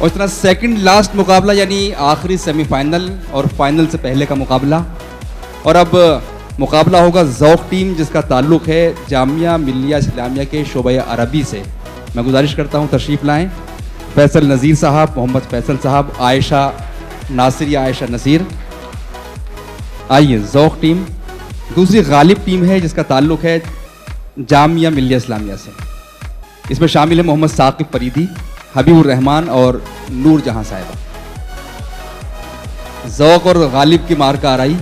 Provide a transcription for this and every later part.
और इस तरह सेकंड लास्ट मुकाबला यानी आखिरी सेमीफाइनल और फाइनल से पहले का मुकाबला। और अब मुकाबला होगा ज़ौक़ टीम जिसका ताल्लुक़ है जामिया मिल्लिया इस्लामिया के शोबा अरबी से। मैं गुजारिश करता हूँ तशरीफ़ लाएँ फैसल नज़ीर साहब, मोहम्मद फैसल साहब, आयशा नासिर या आयशा नसीर। आइए, ज़ौक़ टीम दूसरी गालिब टीम है जिसका ताल्लुक़ है जामिया मिल्लिया इस्लामिया से। इसमें शामिल है मोहम्मद साकिब फरीदी, हबीबुर रहमान और नूर जहां साहिबा। ज़ौक़ और गालिब की मार का आराई,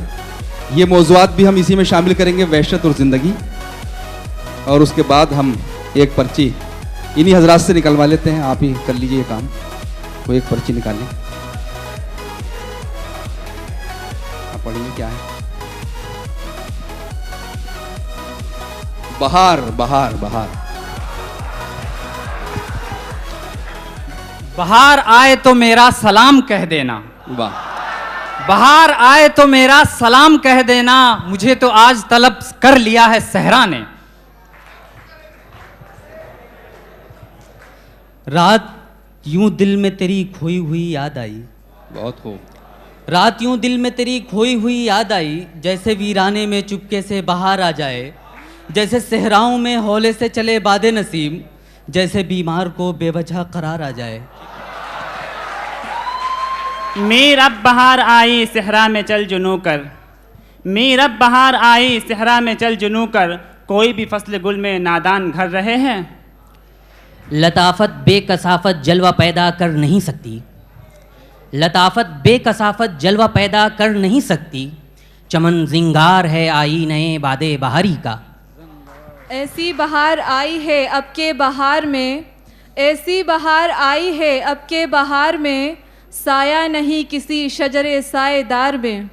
ये मौज़ूआत भी हम इसी में शामिल करेंगे, वहशत और ज़िंदगी। और उसके बाद हम एक पर्ची इन्हीं हजरात से निकलवा लेते हैं। आप ही कर लीजिए ये काम, वो एक पर्ची निकालें। आप पढ़िए क्या है। बहार बहार बहार बहार आए तो मेरा सलाम कह देना। वाह। बहार आए तो मेरा सलाम कह देना, मुझे तो आज तलब कर लिया है सहरा ने। रात यूं दिल में तेरी खोई हुई याद आई। बहुत खूब। रात यूं दिल में तेरी खोई हुई याद आई, जैसे वीराने में चुपके से बाहर आ जाए, जैसे सहराओं में हौले से चले बादे नसीम, जैसे बीमार को बेवजह करार आ जाए। मीर अब बहार आई सहरा में चल जुनू कर, मीर अब बहार आई सहरा में चल जुनू कर, कोई भी फसल गुल में नादान घर रहे हैं। लताफत बेकसाफत जलवा पैदा कर नहीं सकती, लताफत बेकसाफत जलवा पैदा कर नहीं सकती, चमन जिंगार है आई नए बादे बहारी का। ऐसी बहार आई है अब के बहार में, ऐसी बहार आई है अब के बहार में, साया नहीं किसी शजरे साएदार में।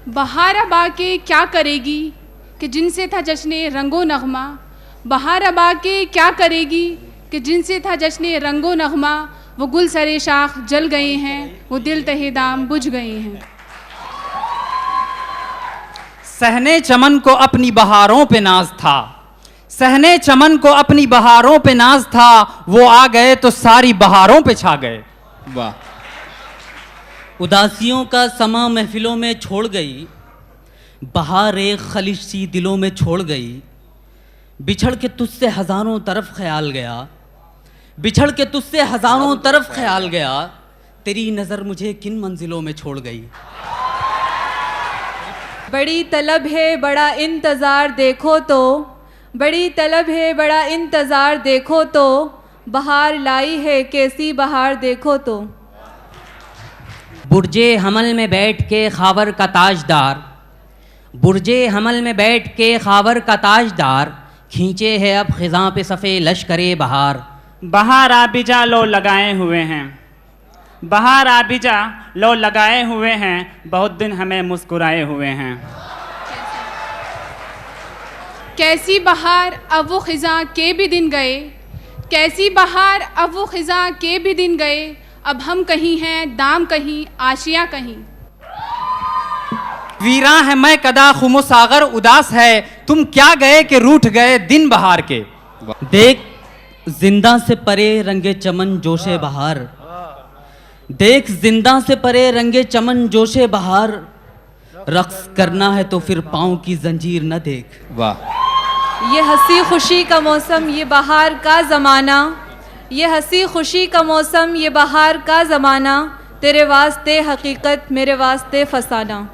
बहार अब आके क्या करेगी कि जिनसे था जश्ने रंगो नगमा, बहार अब आके क्या करेगी कि जिनसे था जश्ने रंगो नगमा, वो गुल सरे शाख जल गए हैं, वो दिल तहे दाम बुझ गए हैं। सहने चमन को अपनी बहारों पे नाज था, सहने चमन को अपनी बहारों पे नाज था, वो आ गए तो सारी बहारों पे छा गए। वाह। उदासियों का समा महफिलों में छोड़ गई, बहार एक खलिश सी दिलों में छोड़ गई, बिछड़ के तुझसे हजारों तरफ ख्याल गया, बिछड़ के तुझसे हजारों तरफ ख्याल गया, तेरी नज़र मुझे किन मंजिलों में छोड़ गई। बड़ी तलब है बड़ा इंतज़ार देखो तो, बड़ी तलब है बड़ा इंतज़ार देखो तो, बहार लाई है कैसी बहार देखो तो। बुर्जे हमल में बैठ के खावर का ताजदार, बुर्जे हमल में बैठ के खावर का ताजदार, खींचे है अब खिज़ां पे सफ़े लश्करे बहार। बहार आबिजा लो लगाए हुए हैं, बहार आबिजा लो लगाए हुए हैं, बहुत दिन हमें मुस्कुराए हुए हैं। कैसी बहार अब वो खिज़ां के भी दिन गए, कैसी बहार अब वो खिज़ां के भी दिन गए, अब हम कहीं हैं दाम कहीं आशियाँ कहीं। वीरा है मैं कदा खुमो सागर उदास है, तुम क्या गए कि रूठ गए दिन बहार के। देख जिंदा से परे रंगे चमन जोशे बहार, देख जिंदा से परे रंगे चमन जोशे बहार, रक्स करना है तो फिर पाँव की जंजीर न देख। वाह। ये हंसी खुशी का मौसम ये बहार का ज़माना, ये हंसी खुशी का मौसम ये बहार का ज़माना, तेरे वास्ते हकीकत मेरे वास्ते फसाना।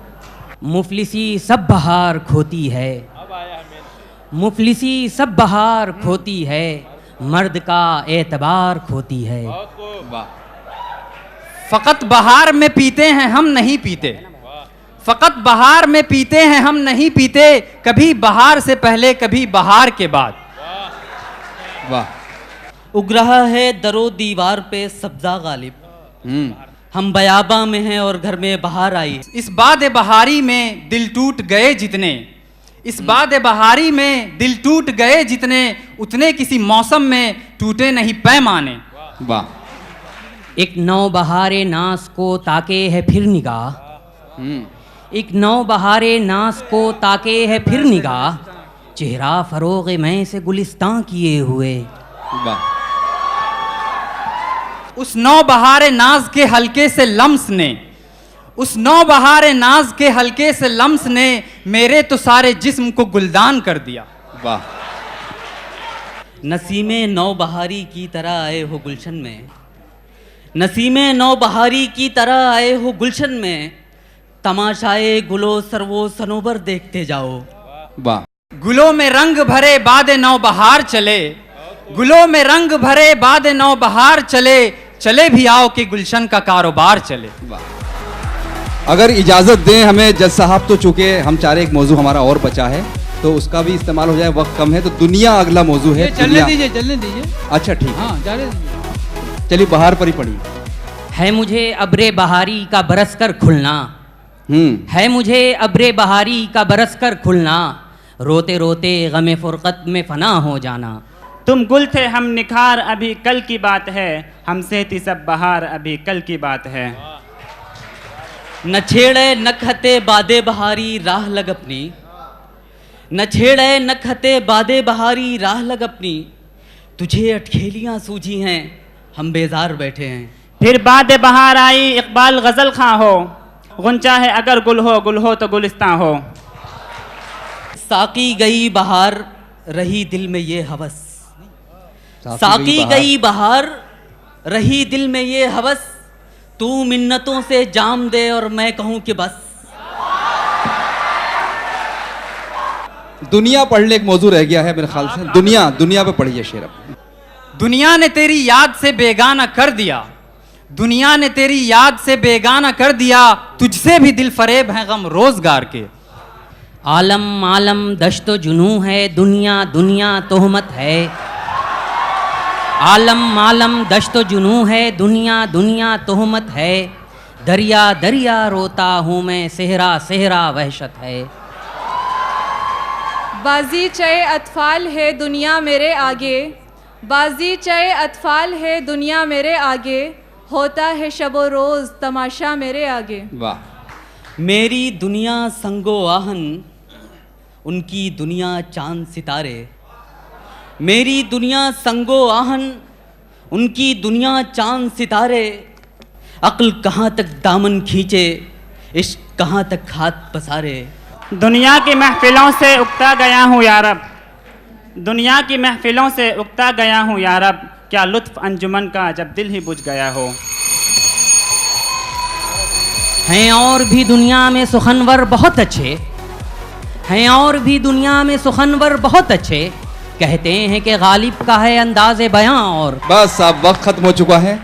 मुफलिसी सब बहार खोती है, मुफलिसी सब बहार खोती है, मर्द का एतबार खोती है। फ़कत बहार में पीते हैं हम नहीं पीते, फ़कत बहार में पीते हैं हम नहीं पीते, कभी बहार से पहले कभी बहार के बाद। वाह। उग रहा है दरो दीवार पे सब्जा गालिब, हम बयाबा में हैं और घर में बहार आई। इस बाद बहारी में दिल टूट गए जितने, इस बाद बहारी में दिल टूट गए जितने, उतने किसी मौसम में टूटे नहीं पैमाने। वाह। एक नौ बहारे नास को ताके है फिर निगाह, एक नौ बहारे नास को ताके है फिर निगाह, चेहरा फरोग मैं से गुलिस्तां किए हुए। वाह। उस नौबहार नाज के हल्के से लम्स ने, उस नौबहार नाज के हल्के से लम्स ने मेरे तो सारे जिस्म को गुलदान कर दिया। वाह। नसीमे नौबहारी की तरह आए हो गुलशन में, नसीमे नौबहारी की तरह आए हो गुलशन में, तमाशाए गुलो सरवो सनोबर देखते जाओ। वाह। गुलों में रंग भरे बाद नौबहार चले, गुलों में रंग भरे बाद नौबहार चले, चले भी आओ कि गुलशन का कारोबार चले। वाह। अगर इजाज़त दें हमें जज साहब, तो चूंकि हम चाह रहे एक मौजू हमारा और बचा है तो उसका भी इस्तेमाल हो जाए, वक्त कम है, तो दुनिया अगला मौजू है। चलने दीजिए, चलने दीजिए। अच्छा ठीक है, हाँ जाने दीजिए। चलिए बहार पर ही पढ़िए। है मुझे अब्रे बहारी का बरस कर खुलना, है मुझे अब्रे बहारी का बरस कर खुलना, रोते रोते गमे फुरकत में फना हो जाना। तुम गुल थे हम निखार अभी कल की बात है, हमसे थी सब बहार अभी कल की बात है। न छेड़े न खते बादे बहारी राह लग अपनी, न छेड़े न खते बादे बहारी राह लग अपनी, तुझे अटखेलियाँ सूझी हैं हम बेजार बैठे हैं। फिर बाद बहार आई इकबाल गज़ल खां हो, गुंचा है अगर गुल हो तो गुलिस्तां हो। साकी गई बहार रही दिल में ये हवस, साकी गई बहार रही दिल में ये हवस, तू मिन्नतों से जाम दे और मैं कहूं कि बस। दुनिया पढ़ने एक मौजू रह गया है मेरे ख्याल से। दुनिया, दुनिया पे पढ़िए शेर अब। दुनिया ने तेरी याद से बेगाना कर दिया, दुनिया ने तेरी याद से बेगाना कर दिया, तुझसे भी दिल फरेब है गम रोजगार के। आलम आलम दश्तो जुनू है, दुनिया दुनिया तोहमत है, आलम आलम दश्तो जुनू है, दुनिया दुनिया तोहमत है, दरिया दरिया रोता हूँ मैं, सेहरा सेहरा वहशत है। बाजी चए अतफाल है दुनिया मेरे आगे, बाजी चए अतफाल है दुनिया मेरे आगे, होता है शबो रोज़ तमाशा मेरे आगे। वाह। मेरी दुनिया संगो आहन, उनकी दुनिया चांद सितारे, मेरी दुनिया संगो आहन, उनकी दुनिया चांद सितारे, अक्ल कहाँ तक दामन खींचे, इश्क कहाँ तक हाथ पसारे। दुनिया की महफिलों से उगता गया हूँ यारब, दुनिया की महफिलों से उगता गया हूँ यारब, क्या लुत्फ अंजुमन का जब दिल ही बुझ गया हो। हैं और भी दुनिया में सुखनवर बहुत अच्छे, हैं और भी दुनिया में सुखनवर बहुत अच्छे, कहते हैं कि गालिब का है अंदाज़े बयां और। बस अब वक्त खत्म हो चुका है।